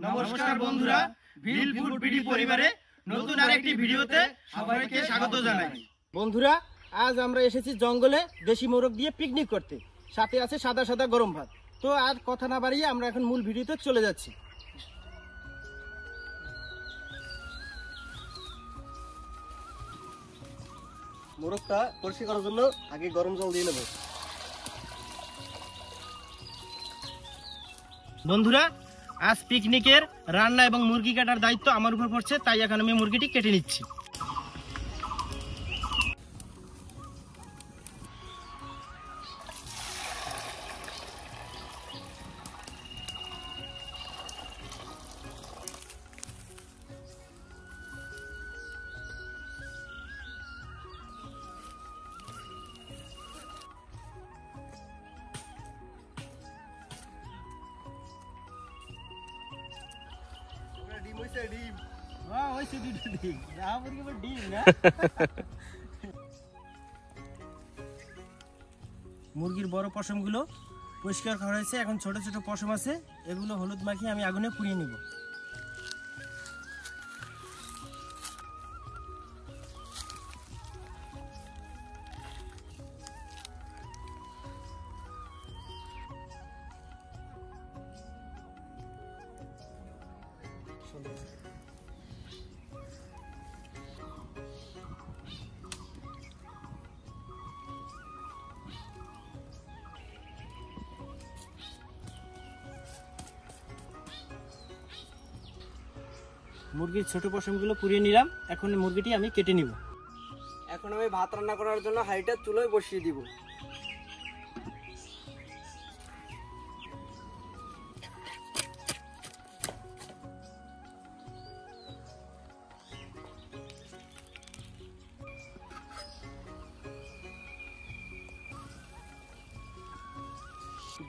নমস্কার বন্ধুরা, ভিল food BD পরিবারে নতুন আরেকটি ভিডিওতে সবাইকে স্বাগত জানাই। বন্ধুরা, আজ আমরা এসেছি জঙ্গলে দেশি মোরগ দিয়ে পিকনিক করতে। সাথে আছে সাদা সাদা গরম ভাত। তো আর কথা না বাড়িয়ে আমরা এখন মূল ভিডিওতে চলে যাচ্ছি। মোরগটা পরিষ্কার করার জন্য আগে গরম জল দিয়ে নেব। বন্ধুরা, আজ পিকনিকের রান্না এবং মুরগি কাটার দায়িত্ব আমার উপর পড়ছে, তাই এখন আমি মুরগিটি কেটে নিচ্ছি। মুরগির বড় পশমগুলো পরিষ্কার করা হয়েছে। এখন ছোট ছোট পশম আছে, এগুলো হলুদ মাখিয়ে আমি আগুনে পুড়িয়ে নিব। মুরগির ছোট পশমগুলো পুড়িয়ে নিলাম। এখন মুরগিটি আমি কেটে নিব। এখন আমি ভাত রান্না করার জন্য হাঁড়িটা চুলোয় বসিয়ে দিব।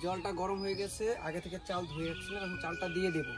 জলটা গরম হয়ে গেছে, আগে থেকে চাল ধুয়ে রাখছিলাম, এখন চালটা দিয়ে দেব।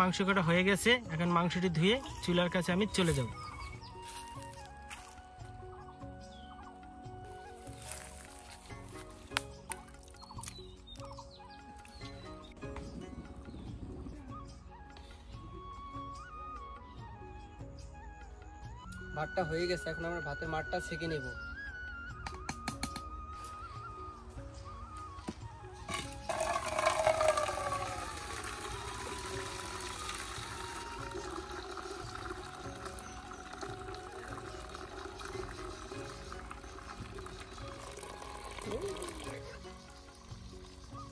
মাংস কাটা হয়ে গেছে, এখন মাংসটি ধুয়ে চুলার কাছে আমি চলে যাব। ভাতটা হয়ে গেছে, এখন আমরা ভাতের মাঠটা ছেঁকে নেব।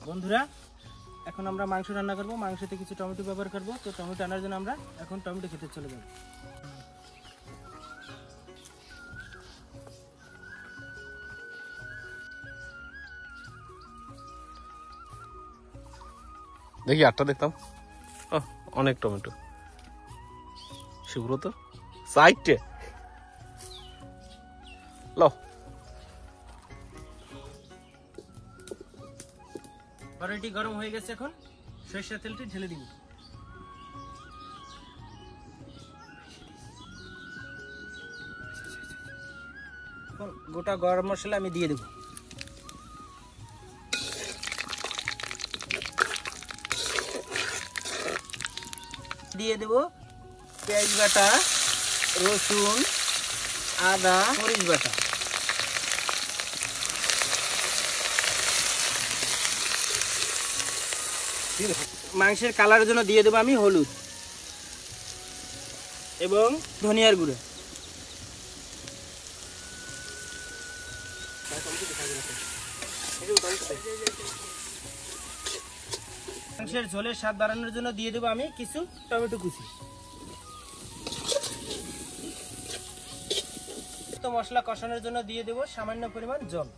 বন্ধুরা, এখন আমরা মাংস রান্না করব। মাংসতে কিছু টমেটো ব্যবহার করব। তো টমেটো আনার জন্য আমরা এখন টমেটো খেতে চলে যাব। দেখি আটটা দেখতাম, অনেক টমেটো। সুব্রত সাইডে লো, কড়াইটি গরম হয়ে গেছে, এখন সরিষার তেলটি ঢেলে দিব। গোটা গরম মশলা আমি দিয়ে দেব। দিয়ে দেব পেঁয়াজ বাটা, রসুন, আদা, মরিচ বাটা। মাংসের কালারের জন্য দিয়ে দেবো আমি হলুদ এবং ধনিয়ার গুঁড়ো। মাংসের ঝোলের স্বাদ বাড়ানোর জন্য দিয়ে দেবো আমি কিছু টমেটো কুচি। মশলা কষানোর জন্য দিয়ে দেব সামান্য পরিমাণ জল।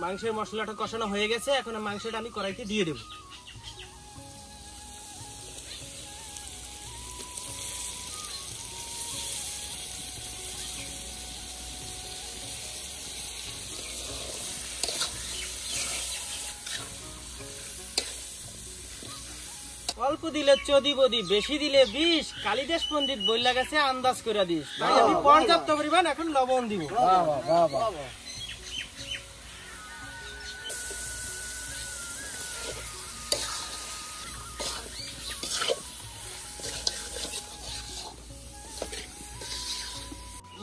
মাংসের মশলাটা কষানো হয়ে গেছে, এখন মাংসটা আমি কড়াইতে দিয়ে দেব। অল্প দিলে চদি বদি, বেশি দিলে বিষ। কালিদাস পণ্ডিত বইলা গেছে আন্দাজ করে দিস। তাই আমি পর্যাপ্ত পরিমাণ এখন লবণ দিব।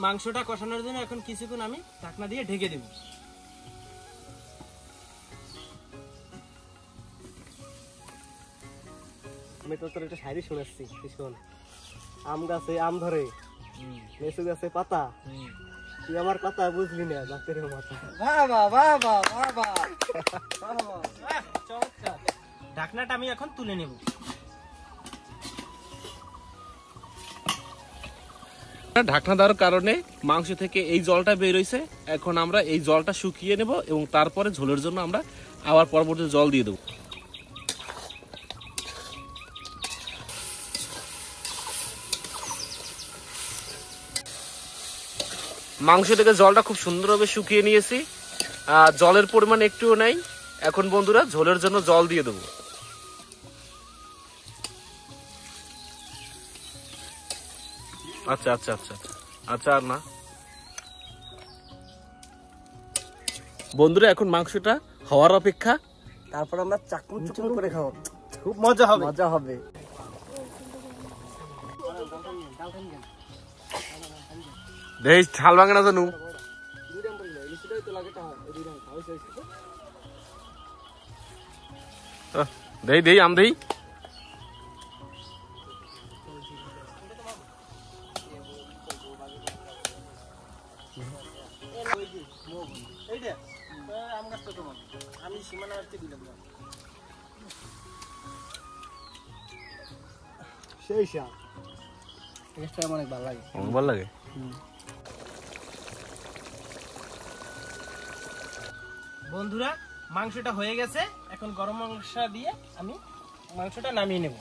মাংসটা কষানোর জন্য এখন কিছুক্ষণ আমি ঢাকনা দিয়ে ঢেকে দেব। আমি তো তোর একটা শায়রি শুনেছি, শোন। আম গাছে আম ধরে, লেচু গাছে পাতা, তুই আমার কথা বুঝলি না, ডাক্তারের মাথা। চমৎকার। ঢাকনাটা আমি এখন তুলে নেব। ঢাকনা দেওয়ার কারণে মাংস থেকে এই জলটা বের হইছে। এখন আমরা এই জলটা শুকিয়ে নেব এবং তারপরে ঝোলের জন্য আমরা আবার পরবর্তী জল দিয়ে দেব। মাংস থেকে জলটা খুব সুন্দরভাবে শুকিয়ে নিয়েছি, জলের পরিমাণ একটুও নাই। এখন বন্ধুরা ঝোলের জন্য জল দিয়ে দেবো। আচ্ছা আচ্ছা আচ্ছা আচ্ছা, আর না বন্ধুরা, এখন মাংসটা হওয়ার অপেক্ষা। তারপর আমরা চাকু চুকু করে খাবো, খুব মজা হবে। মজা হবে। দেখ ঝাল ভাঙে না জানু। দেই দেই আম দেই। আমি সীমানা দিলাম না। সেই স্বাদ, অনেক ভালো লাগে। ভালো লাগে। বন্ধুরা মাংসটা হয়ে গেছে, এখন গরম মশলা দিয়ে আমি মাংসটা নামিয়ে নেব।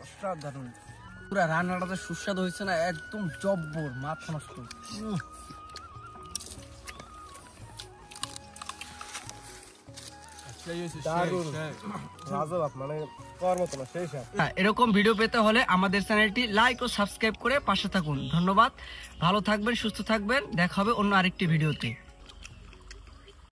অসাধারণ, পুরা রান্নাটা তো সুস্বাদু হয়েছে না, একদম জব্বর, মাথা নষ্ট। এরকম ভিডিও পেতে হলে আমাদের চ্যানেলটি লাইক ও সাবস্ক্রাইব করে পাশে থাকুন। ধন্যবাদ, ভালো থাকবেন, সুস্থ থাকবেন, দেখা হবে অন্য আরেকটি ভিডিওতে।